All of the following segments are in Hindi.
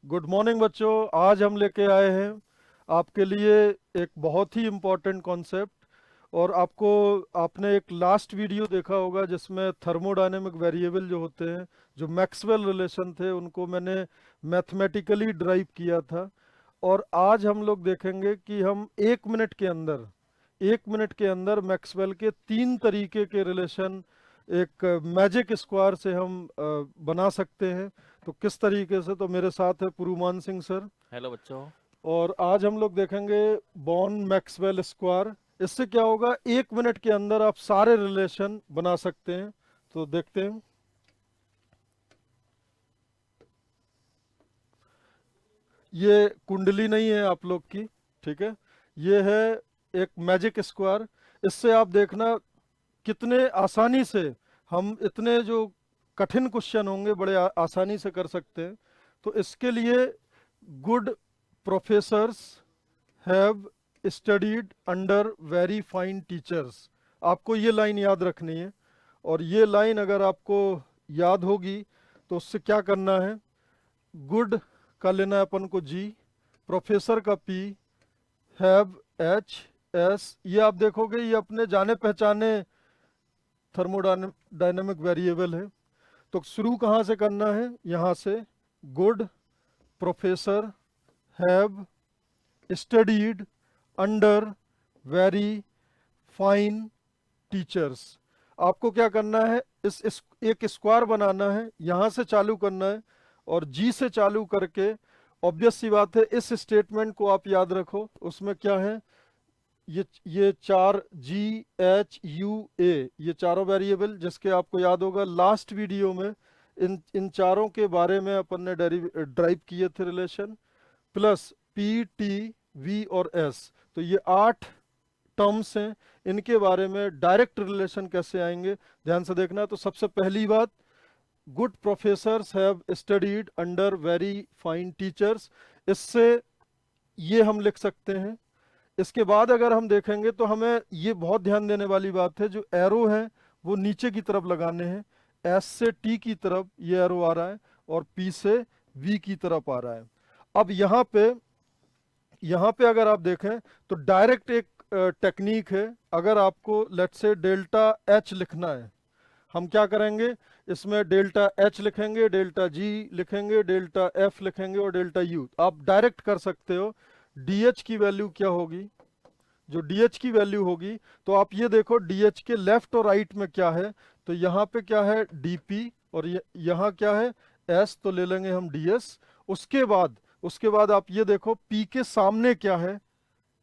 गुड मॉर्निंग बच्चों। आज हम लेके आए हैं आपके लिए एक बहुत ही इम्पोर्टेंट कॉन्सेप्ट। और आपने एक लास्ट वीडियो देखा होगा जिसमें थर्मोडायनेमिक वेरिएबल जो होते हैं, जो मैक्सवेल रिलेशन थे, उनको मैंने मैथमेटिकली ड्राइव किया था। और आज हम लोग देखेंगे कि हम एक मिनट के अंदर मैक्सवेल के 3 तरीके के रिलेशन एक मैजिक स्क्वायर से हम बना सकते हैं। तो किस तरीके से, तो मेरे साथ है पुरुमान सिंह सर। हेलो बच्चों। और आज हम लोग देखेंगे बॉर्न मैक्सवेल स्क्वायर। इससे क्या होगा, 1 मिनट के अंदर आप सारे रिलेशन बना सकते हैं। तो देखते हैं। ये कुंडली नहीं है आप लोग की, ठीक है। ये है एक मैजिक स्क्वायर। इससे आप देखना कितने आसानी से हम इतने जो कठिन क्वेश्चन होंगे बड़े आसानी से कर सकते हैं। तो इसके लिए good professors have studied under very fine teachers, आपको ये लाइन याद रखनी है। और ये लाइन अगर आपको याद होगी तो उससे क्या करना है, गुड का लेना है अपन को जी, प्रोफेसर का पी, हैव एच, एस। ये आप देखोगे ये अपने जाने पहचाने थर्मोडायनेमिक वेरिएबल है। तो शुरू कहाँ से करना है, यहाँ से। Good professor have studied under very fine teachers. आपको क्या करना है, इस एक स्क्वायर बनाना है, यहाँ से चालू करना है और जी से चालू करके। ऑब्वियस सी बात है, इस स्टेटमेंट को आप याद रखो। उसमें क्या है, ये चार जी एच यू ए, ये चारों वेरिएबल जिसके आपको याद होगा लास्ट वीडियो में इन इन चारों के बारे में अपन ने ड्राइव किए थे relation. Plus P T V और एस, तो ये 8 टर्म्स हैं। इनके बारे में डायरेक्ट रिलेशन कैसे आएंगे, ध्यान से देखना। तो सबसे पहली बात, good professors have studied under very fine teachers. इससे ये हम लिख सकते हैं। इसके बाद अगर हम देखेंगे तो हमें ये बहुत ध्यान देने वाली बात है, जो एरो है वो नीचे की तरफ लगाने हैं। एस से टी की तरफ ये एरो आ रहा है और पी से वी की तरफ आ रहा है। अब यहाँ पे अगर आप देखें तो डायरेक्ट एक टेक्निक है। अगर आपको लेट से डेल्टा एच लिखना है, हम क्या करेंगे, इसमें डेल्टा एच लिखेंगे, डेल्टा जी लिखेंगे, डेल्टा एफ लिखेंगे और डेल्टा यू। आप डायरेक्ट कर सकते हो। डी एच की वैल्यू क्या होगी, जो डी एच की वैल्यू होगी, तो आप ये देखो डी एच के लेफ्ट और राइट में क्या है। तो यहाँ पे क्या है डी पी, और यहाँ क्या है एस, तो ले लेंगे हम डी एस। उसके बाद आप ये देखो पी के सामने क्या है,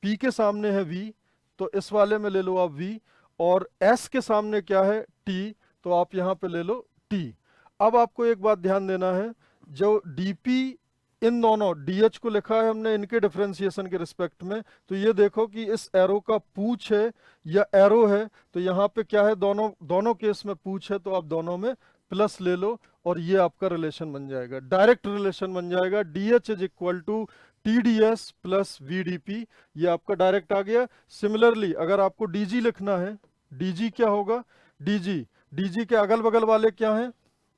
पी के सामने है वी, तो इस वाले में ले लो आप वी। और एस के सामने क्या है टी, तो आप यहाँ पे ले लो टी। अब आपको एक बात ध्यान देना है, जो डीपी, इन दोनों डीएच को लिखा है हमने इनके डिफरेंशिएशन के रिस्पेक्ट में। तो ये देखो कि इस एरो का पूछ है या एरो है, तो यहाँ पे क्या है, दोनों दोनों केस में पूछ है, तो आप दोनों में प्लस ले लो और ये आपका रिलेशन बन जाएगा, डायरेक्ट रिलेशन बन जाएगा। D H is equal to T D S plus V D P, ये आपका डायरेक्ट आ गया। सिमिलरली अगर आपको डी जी लिखना है, डी जी क्या होगा, डी जी, डी जी के अगल बगल वाले क्या हैं,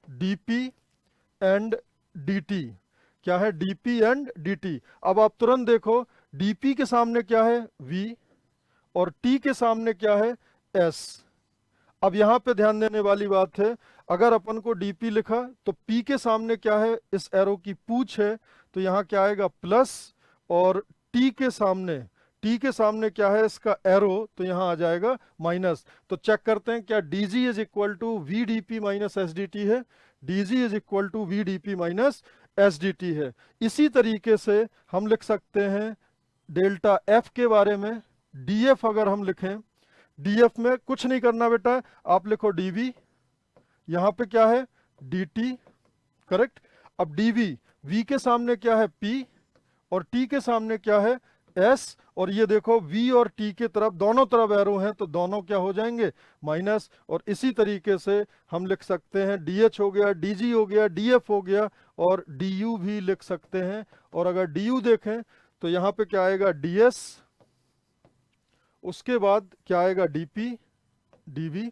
D P and D T. क्या है, डीपी एंड डीटी। अब आप तुरंत देखो डीपी के सामने क्या है वी, और टी के सामने क्या है एस। अब यहाँ पे ध्यान देने वाली बात है, अगर अपन को डीपी लिखा तो पी के सामने क्या है, इस एरो की पूछ है, तो यहाँ क्या आएगा प्लस। और टी के सामने, टी के सामने क्या है इसका एरो, तो यहाँ आ जाएगा माइनस। तो चेक करते हैं क्या D G is equal to V D P minus S D T है। D G is equal to V D P minus S D T है। इसी तरीके से हम लिख सकते हैं डेल्टा एफ के बारे में। डी एफ अगर हम लिखें, डीएफ में कुछ नहीं करना बेटा, आप लिखो डीवी, यहां पे क्या है dt, करेक्ट। अब डीवी, वी के सामने क्या है p, और t के सामने क्या है s। और ये देखो v और t के तरफ दोनों तरफ एरो हैं, तो दोनों क्या हो जाएंगे माइनस। और इसी तरीके से हम लिख सकते हैं dh हो गया, dg हो गया, df हो गया, और du भी लिख सकते हैं। और अगर du देखें तो यहाँ पे क्या आएगा ds, उसके बाद क्या आएगा dp dv,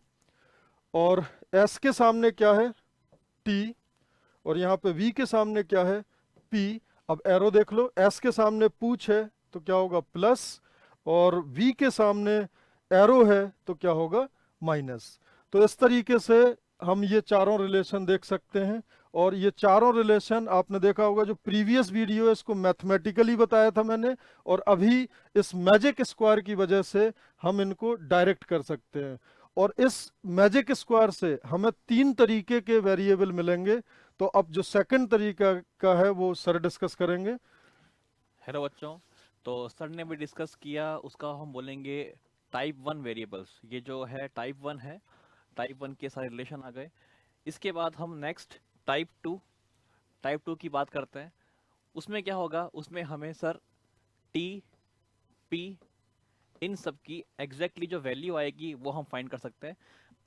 और s के सामने क्या है t, और यहाँ पे v के सामने क्या है p। अब एरो देख लो, एस के सामने पूछ है तो क्या होगा प्लस, और वी के सामने एरो है तो क्या होगा माइनस। तो इस तरीके से हम ये चारों रिलेशन देख सकते हैं। और ये चारों रिलेशन आपने देखा होगा, जो प्रीवियस वीडियो है इसको मैथमेटिकली बताया था मैंने, और अभी इस मैजिक स्क्वायर की वजह से हम इनको डायरेक्ट कर सकते हैं। और इस मैजिक स्क्वायर से हमें 3 तरीके के वेरिएबल मिलेंगे। तो अब जो सेकंड तरीका का है वो सर डिस्कस करेंगे। हेलो बच्चों, तो सर ने भी डिस्कस किया, उसका हम बोलेंगे टाइप 1 वेरिएबल्स। ये जो है टाइप 1 है, टाइप 1 के सारे रिलेशन आ गए। इसके बाद हम नेक्स्ट टाइप 2 की बात करते हैं। उसमें क्या होगा, उसमें हमें सर टी, पी, इन सब की एग्जैक्टली जो वैल्यू आएगी वो हम फाइंड कर सकते हैं।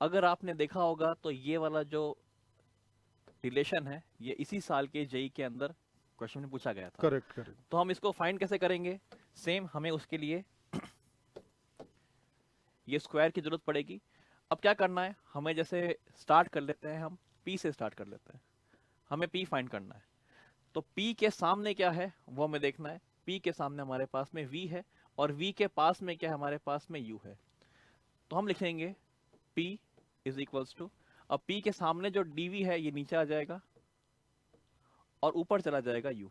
अगर आपने देखा होगा तो ये वाला जो रिलेशन है ये इसी साल के जेई के अंदर क्वेश्चन में पूछा गया था। Correct correct. तो हम इसको फाइंड कैसे करेंगे? सेम हमें उसके लिए ये स्क्वायर की जरूरत पड़ेगी। अब क्या करना है, हमें जैसे स्टार्ट कर लेते हैं, हम पी से स्टार्ट कर लेते हैं। हमें पी फाइंड करना है, तो पी के सामने क्या है वो हमें देखना है। पी के सामने हमारे पास में वी है, और वी के पास में क्या है, हमारे पास में यू है। तो हम लिखेंगे पी इज इक्वल्स टू, अब पी के सामने जो डीवी है ये नीचे आ जाएगा और ऊपर चला जाएगा यू।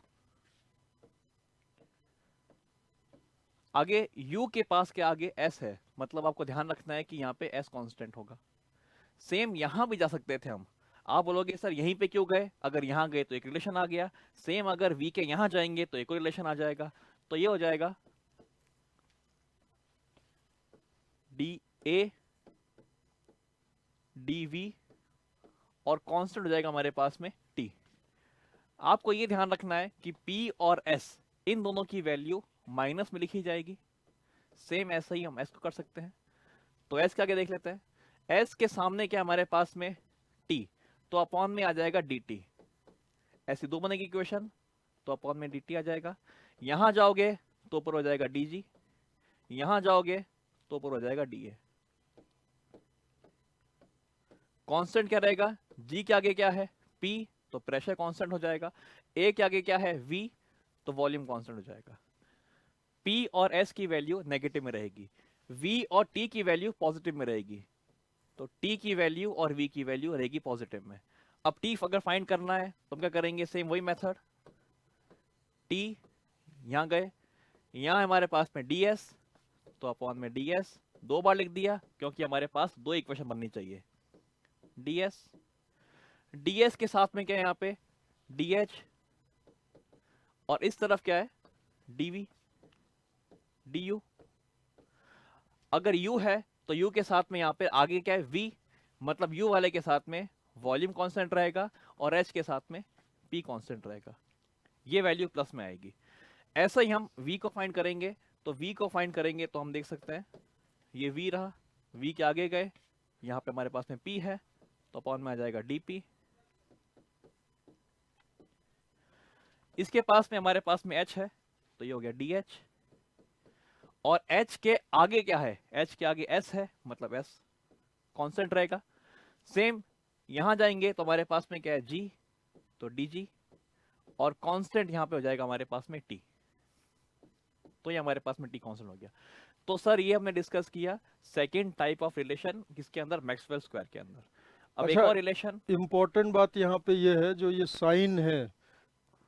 आगे u के पास के आगे s है, मतलब आपको ध्यान रखना है कि यहाँ पे s कांस्टेंट होगा। सेम यहां भी जा सकते थे हम। आप बोलोगे सर यहीं पे क्यों गए, अगर यहां गए तो एक रिलेशन आ गया। सेम अगर v के यहां जाएंगे तो एक और रिलेशन आ जाएगा। तो ये हो जाएगा डी ए डी वी, और कांस्टेंट हो जाएगा हमारे पास में t। आपको ये ध्यान रखना है कि p और s इन दोनों की वैल्यू माइनस में लिखी जाएगी। सेम ऐसा ही हम s को कर सकते हैं। तो s के आगे देख लेते हैं। s के सामने क्या हमारे पास में t, तो अपॉन में आ जाएगा dt। ऐसी दो बनेगी इक्वेशन, तो अपॉन में dt आ जाएगा। यहां जाओगे तो ऊपर हो जाएगा dg, यहां जाओगे तो ऊपर हो जाएगा dA। कांस्टेंट क्या रहेगा, g के आगे क्या है p, तो प्रेशर कांस्टेंट हो जाएगा। a के आगे क्या है v, तो वॉल्यूम कांस्टेंट हो जाएगा। p और s की वैल्यू नेगेटिव में रहेगी, v और t की वैल्यू पॉजिटिव में रहेगी। तो t की वैल्यू और v की वैल्यू रहेगी पॉजिटिव में। अब t अगर फाइंड करना है तो हम क्या करेंगे, सेम वही मेथड। t यहां गए, यहां हमारे पास में ds, तो अपॉन में ds 2 बार लिख दिया क्योंकि हमारे पास 2 इक्वेशन बननी चाहिए। ds के साथ में क्या है यहाँ पे dh, और इस तरफ क्या है dv du। अगर u है तो u के साथ में यहाँ पे आगे क्या है v, मतलब u वाले के साथ में वॉल्यूम कांस्टेंट रहेगा, और h के साथ में p कांस्टेंट रहेगा। ये वैल्यू प्लस में आएगी। ऐसा ही हम v को फाइंड करेंगे। तो v को फाइंड करेंगे तो हम देख सकते हैं ये v रहा, v के आगे गए, यहाँ पे हमारे पास में p है, तो अपॉन में आ जाएगा dp। इसके पास में हमारे पास में h है, तो ये हो गया dh। और h के आगे क्या है, h के आगे s है, मतलब s कांस्टेंट रहेगा। सेम यहां जाएंगे तो हमारे पास में क्या है g, तो dg, और कांस्टेंट यहां पे हो जाएगा हमारे पास में t। तो ये हमारे पास में t कांस्टेंट हो गया। तो सर ये हमने डिस्कस किया सेकेंड टाइप ऑफ रिलेशन, किसके अंदर, मैक्सवेल स्क्वायर के अंदर। अब एक अच्छा, और रिलेशन, इम्पोर्टेंट बात यहाँ पे ये है, जो ये साइन है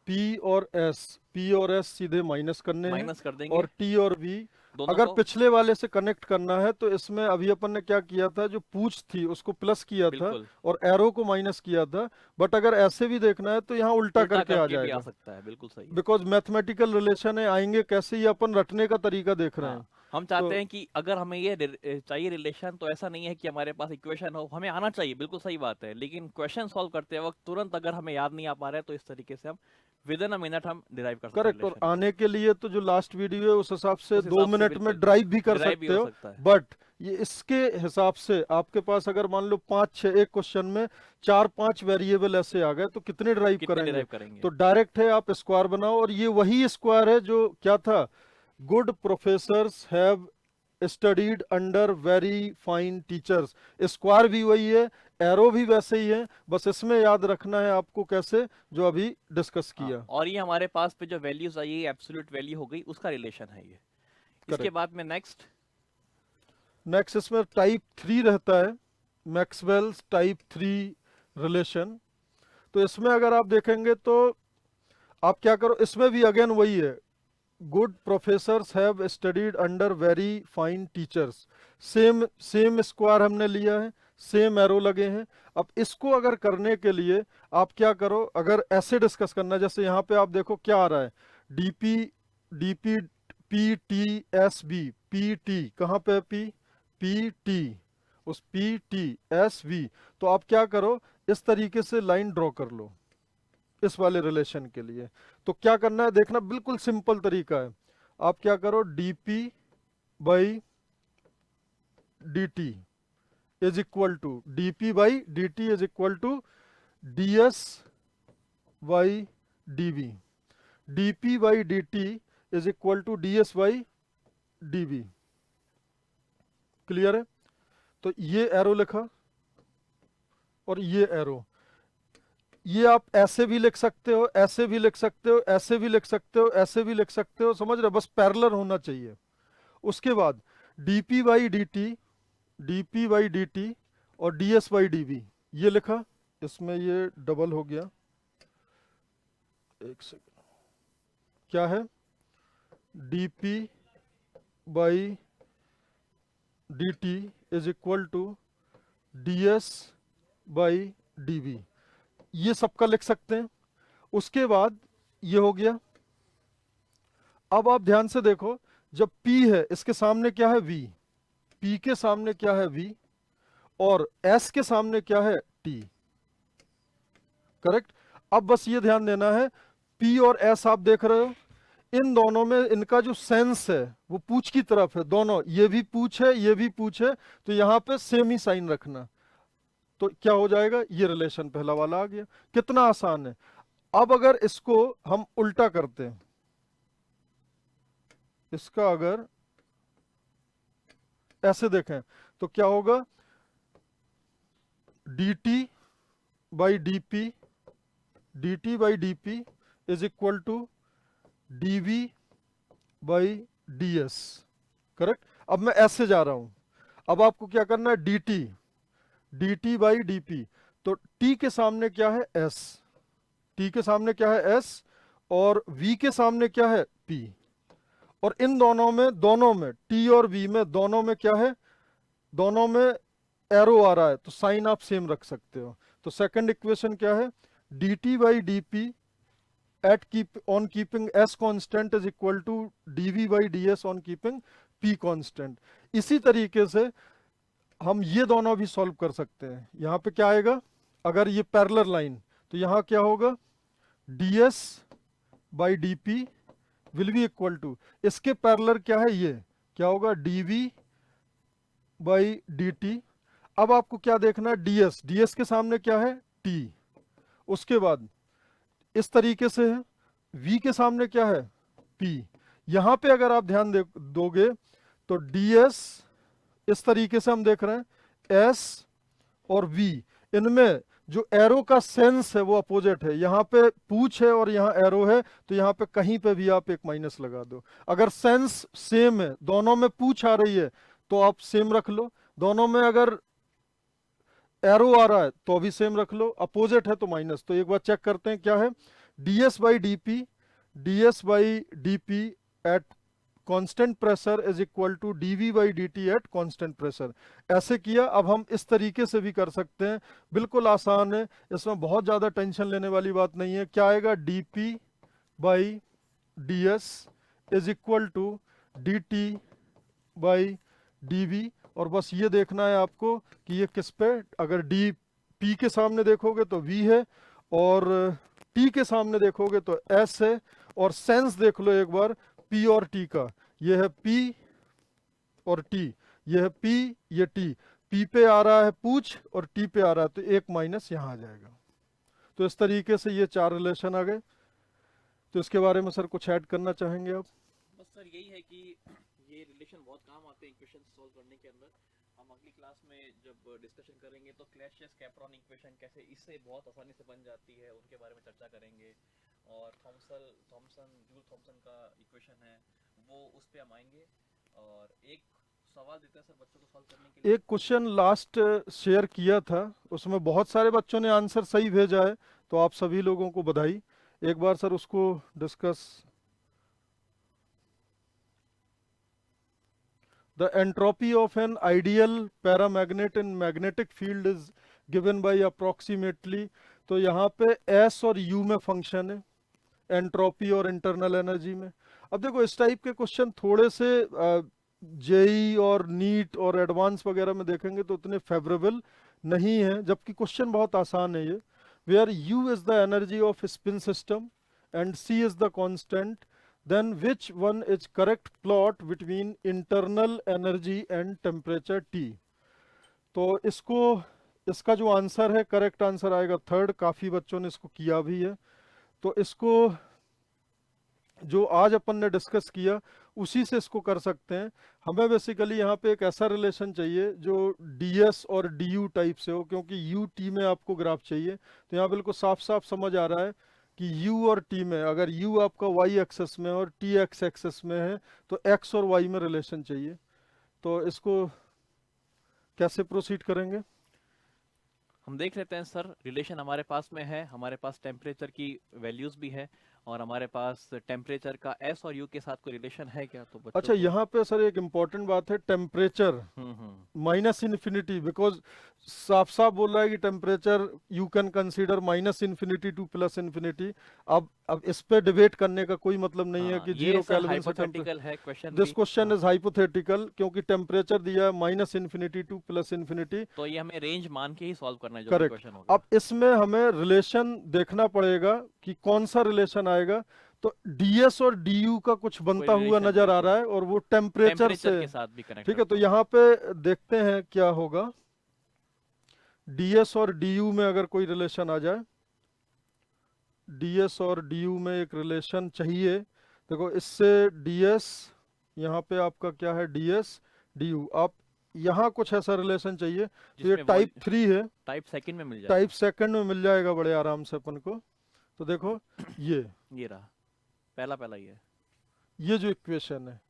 P और S, P और S सीधे माइनस करने हैं, माइनस कर देंगे और T और V दोनों अगर को। पिछले वाले से कनेक्ट करना है तो इसमें अभी अपन ने क्या किया था, जो पूछ थी उसको प्लस किया था बिल्कुल, और एरो को माइनस किया था। बट अगर ऐसे भी देखना है तो यहाँ उल्टा उल्टा करके आ करके भी आ जाएगा, सकता है, बिल्कुल सही है। बिकॉज मैथमेटिकल रिलेशन है, आएंगे कैसे, ये अपन रटने का तरीका देख रहे हैं। हाँ, हम तो चाहते हैं कि अगर हमें ये चाहिए रिलेशन, तो ऐसा नहीं है कि हमारे पास इक्वेशन हो, हमें आना चाहिए, बिल्कुल सही बात है, लेकिन क्वेश्चन सॉल्व करते वक्त तुरंत अगर हमें याद नहीं आ पा रहा है तो इस तरीके से हम विद इन अ मिनट हम डिराइव कर सकते हैं करेक्ट। और रिलेशन को। आने के लिए तो जो लास्ट वीडियो है उस हिसाब से उस दो हिसाब से मिनट में बिल्कुल ड्राइव भी कर डिराइव भी सकते हो हो। सकता है। बट ये इसके हिसाब से आपके पास अगर मान लो 5-6 एक क्वेश्चन में 4-5 वेरिएबल ऐसे आ गए तो कितने ड्राइव कितने करेंगे। डिराइव करेंगे? तो डायरेक्ट है, आप स्क्वायर बनाओ, और ये वही स्क्वायर है जो क्या था, good professors have studied under very fine teachers. Square भी वही है, एरो भी वैसे ही है, बस इसमें याद रखना है आपको कैसे, जो अभी डिस्कस हाँ, किया। और ये हमारे पास पे जो वैल्यूज आई ये एब्सोल्यूट वैल्यू हो गई, उसका रिलेशन है ये। इसके करेक्ट। बाद में नेक्स्ट, नेक्स्ट इसमें टाइप 3 रहता है, मैक्सवेल्स टाइप 3 रिलेशन। तो इसमें अगर आप देखेंगे तो आप क्या करो, इसमें भी अगेन वही है, good professors have studied under very fine teachers. Same same square हमने लिया है, सेम एरो लगे हैं। अब इसको अगर करने के लिए आप क्या करो, अगर ऐसे डिस्कस करना है, जैसे यहाँ पे आप देखो क्या आ रहा है, DP DP P T S B, P T कहाँ पे, पी टी, उस पी टी एस वी। तो आप क्या करो, इस तरीके से लाइन ड्रॉ कर लो इस वाले रिलेशन के लिए। तो क्या करना है देखना, बिल्कुल सिंपल तरीका है। आप क्या करो, dp by dt is equal to, dp by dt is equal to ds by dv, dp by dt is equal to ds by dv। Clear है? तो ये एरो लिखा और ये एरो, ये आप ऐसे भी लिख सकते हो, ऐसे भी लिख सकते हो, ऐसे भी लिख सकते हो, ऐसे भी लिख सकते हो, समझ रहे हो? बस पैरेलल होना चाहिए। उसके बाद dp by dt, dp by dt और ds बाई dv, ये लिखा, इसमें ये डबल हो गया, एक सेकंड, क्या है, dp by dt is equal to ds by dv, ये सबका लिख सकते हैं। उसके बाद ये हो गया। अब आप ध्यान से देखो, जब p है इसके सामने क्या है, v, p के सामने क्या है, v, और s के सामने क्या है, t। करेक्ट। अब बस ये ध्यान देना है, p और s आप देख रहे हो, इन दोनों में इनका जो सेंस है वो पूछ की तरफ है, दोनों, ये भी पूछ है, ये भी पूछ है, तो यहां पे सेम ही साइन रखना। तो क्या हो जाएगा, ये रिलेशन पहला वाला आ गया। कितना आसान है। अब अगर इसको हम उल्टा करते हैं, इसका अगर ऐसे देखें तो क्या होगा, dt by dp, dt by dp is equal to dv by ds। Correct. अब मैं ऐसे जा रहा हूं, अब आपको क्या करना है, dt बाई dp, तो t के सामने क्या है, s, t के सामने क्या है, s, और v के सामने क्या है, p, और इन दोनों में t और v में दोनों में क्या है, दोनों में एरो आ रहा है, तो साइन आप सेम रख सकते हो। तो सेकंड इक्वेशन क्या है, dt by dp at on keeping s constant is equal to dv by ds on keeping p constant. इसी तरीके से हम ये दोनों भी सॉल्व कर सकते हैं। यहाँ पे क्या आएगा, अगर ये पैरेलल लाइन, तो यहाँ क्या होगा, ds by dp will be equal to, इसके पैरेलल क्या है, ये क्या होगा, dv बाई dt। अब आपको क्या देखना है, ds के सामने क्या है, t। उसके बाद इस तरीके से है, v के सामने क्या है, p। यहां पे अगर आप ध्यान दोगे तो ds इस तरीके से हम देख रहे हैं, s और v, इनमें जो एरो का सेंस है वो अपोजिट है। यहाँ पे पूछ है और यहाँ एरो है, तो यहाँ पे कहीं पे भी आप एक माइनस लगा दो। अगर सेंस सेम है, दोनों में पूछ आ रही है, तो आप सेम रख लो, दोनों में अगर एरो आ रहा है तो भी सेम रख लो, अपोजिट है तो माइनस। तो एक बार चेक करते हैं क्या है, ds by dp at constant pressure is equal to dv by dt at constant pressure. ऐसे किया। अब हम इस तरीके से भी कर सकते हैं, बिल्कुल आसान है, इसमें बहुत ज्यादा टेंशन लेने वाली बात नहीं है। क्या आएगा, dp by ds is equal to dt by dv, और बस ये देखना है आपको कि ये किस पे, अगर डी पी के सामने देखोगे तो v है, और t के सामने देखोगे तो s है। और सेंस देख लो एक बार p और t का, ये है p और t, ये है p, ये t, p पे आ रहा है पूछ और t पे आ रहा है, तो एक माइनस यहाँ आ जाएगा। तो इस तरीके से ये चार रिलेशन आ गए। तो इसके बारे में सर कुछ ऐड करना चाहेंगे आप? बस सर यही है कि ये रिलेशन बहुत काम आते हैं इक्वेशन सॉल्व करने के अंदर। हम अगली क्लास में जब डिस्कशन करेंगे तो क्लैशियस कैपरॉन इक्वेशन कैसे इससे बहुत आसानी से बन जाती है उनके बारे में चर्चा करेंगे। और थॉमसन जूल थॉमसन का इक्वेशन है वो उस पे हम आएंगे। और एक सवाल देते हैं सर बच्चों को सॉल्व करने के लिए। एक क्वेश्चन लास्ट शेयर किया था, उसमें बहुत सारे बच्चों ने आंसर सही भेजा है, तो आप सभी लोगों को बधाई। एक बार सर उसको discuss. The entropy of an ideal paramagnet in magnetic field is given by approximately। तो यहाँ पे S और U में फंक्शन है, एंट्रोपी और इंटरनल एनर्जी में। अब देखो इस टाइप के क्वेश्चन थोड़े से जेई और नीट और एडवांस वगैरह में देखेंगे तो उतने फेवरेबल नहीं है, जबकि क्वेश्चन बहुत आसान है ये। Where U is the energy of spin system and C is the constant, then which one is correct plot between internal energy and temperature T। तो इसका जो आंसर है, करेक्ट आंसर आएगा थर्ड। काफी बच्चों ने इसको किया भी है। तो इसको जो आज अपन ने डिस्कस किया उसी से इसको कर सकते हैं। हमें बेसिकली यहाँ पे एक ऐसा रिलेशन चाहिए जो ds और du टाइप से हो, क्योंकि u t में आपको ग्राफ चाहिए। तो यहाँ बिल्कुल साफ साफ समझ आ रहा है कि u और t में, अगर u आपका y एक्सेस में और t x एक्सेस में है तो x और y में रिलेशन चाहिए। तो इसको कैसे प्रोसीड करेंगे? हम देख लेते हैं सर, रिलेशन हमारे पास में है, हमारे पास टेम्परेचर की वैल्यूज भी है और हमारे पास टेम्परेचर का एस और यू के साथ कोई रिलेशन है क्या? तो बच्चों अच्छा, को यहाँ पे सर एक इम्पॉर्टेंट बात है, टेम्परेचर माइनस इन्फिनिटी, बिकॉज साफ साफ बोल रहा है कि temperature you can consider minus infinity two plus infinity. अब इस पे डिबेट करने का कोई मतलब नहीं है कि ये जीरो सर केल्विन से हाइपोथेटिकल है क्वेश्चन दिस भी। क्वेश्चन इज हाइपोथेटिकल, क्योंकि टेम्परेचर दिया है minus infinity two plus infinity. तो ये हमें रेंज मान के ही सॉल्व करना है जो भी करेक्ट। क्वेश्चन होगा। अब इसमें हमें रिलेशन देखना पड़ेगा कि कौन सा रिलेशन आएगा। तो ds और du का कुछ बनता हुआ relation नजर आ बिल्कुल। रहा है और वो टेम्परेचर टेम्परेचर से। के साथ भी कनेक्ट ठीक है, तो करता है। यहाँ पे देखते हैं क्या होगा। ds और du में अगर कोई रिलेशन आ जाए, ds और du में एक रिलेशन चाहिए। देखो इससे ds, यहाँ पे आपका क्या है, ds du। आप यहाँ कुछ ऐसा रिलेशन चाहिए, तो ये जिसमें टाइप 3 है। टाइप सेकंड में मिल जाएगा। टाइप सेकंड में मिल जाएगा बड़े आराम से अपन को। तो देखो ये रहा पहला ही है। ये जो इक्वेशन है,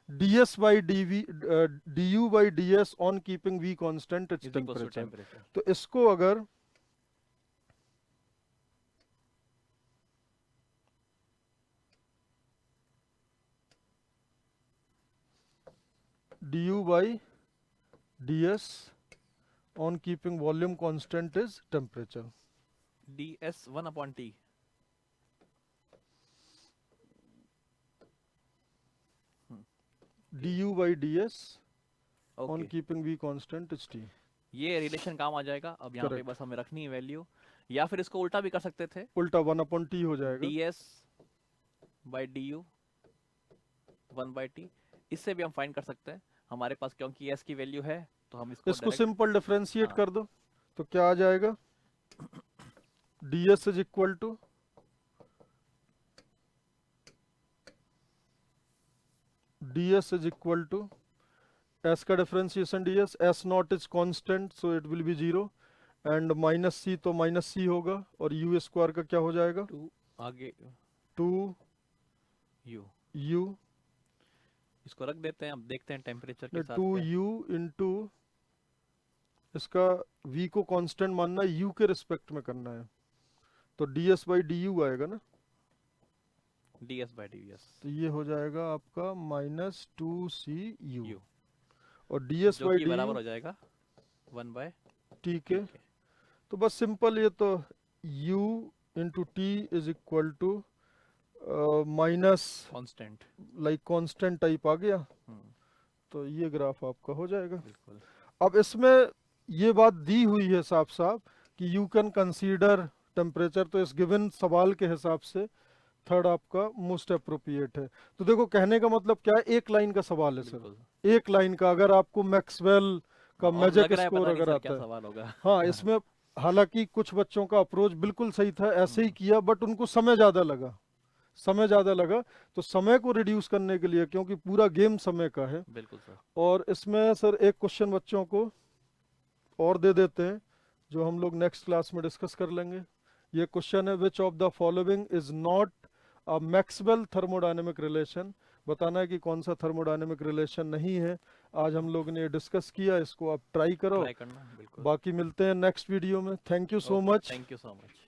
ds by dv du by ds on keeping v constant its Is equals to temperature। temperature। तो इसको अगर du by ds on keeping volume constant is temperature। ds 1/t। du by ds on okay, keeping v constant is t। ये रिलेशन काम आ जाएगा। अब यहाँ पे Correct। बस हमें रखनी है वैल्यू, या फिर इसको उल्टा भी कर सकते थे, उल्टा 1/t हो जाएगा। ds by du 1/t। इससे भी हम फाइंड कर सकते हैं हमारे पास, क्योंकि s की वैल्यू है तो हम इसको इसको direct- सिंपल डिफरेंशिएट हाँ। कर दो तो क्या आ जाएगा, ds is equal to ds is equal to s का differentiation ds, s not is constant so it will be 0 and minus c तो माइनस c होगा और u स्क्वायर का क्या हो जाएगा, 2 आगे 2 u। u इसको रख देते हैं, अब देखते हैं टेम्परेचर के साथ 2 क्या है। u इंटू इसका v को कांस्टेंट मानना है, u के रिस्पेक्ट में करना है, तो ds बाई du आएगा ना। ds by du, yes। तो ये हो जाएगा आपका माइनस 2cu u और ds जो बाई कि बराबर du हो जाएगा 1/t ठीक है। के। तो बस सिंपल, ये तो u into T is equal to minus constant. Like constant type आ गया। हम्म, तो ये ग्राफ आपका हो जाएगा। बिल्कुल। अब इसमें ये बात दी हुई है साफ साफ कि यू कैन कंसीडर टेम्परेचर, तो इस गिवन सवाल के हिसाब से थर्ड आपका मोस्ट अप्रोप्रिएट है। तो देखो कहने का मतलब क्या है, एक लाइन का सवाल है सर, बिल्कुल। एक लाइन का। अगर आपको मैक्सवेल का और मैजिक लग रहा है स्कोर पता नहीं अगर सर आता क्या है, सवाल होगा। हाँ इसमें हालांकि कुछ बच्चों का अप्रोच बिल्कुल सही था, ऐसे ही किया, बट उनको समय ज्यादा लगा। समय ज़्यादा लगा, तो समय को रिड्यूस करने के लिए, क्योंकि पूरा गेम समय का है, बिल्कुल सर। और इसमें सर एक क्वेश्चन बच्चों को और दे देते हैं जो हम लोग नेक्स्ट क्लास में डिस्कस कर लेंगे। ये क्वेश्चन है, which of the following is not a Maxwell thermodynamic relation. बताना है कि कौन सा थर्मोडायनेमिक रिलेशन नहीं है। आज हम लोग ने ये डिस्कस किया, इसको आप ट्राई करो। ट्राई करना बिल्कुल। बाकी मिलते हैं नेक्स्ट वीडियो में। Thank you so much. Thank you so much.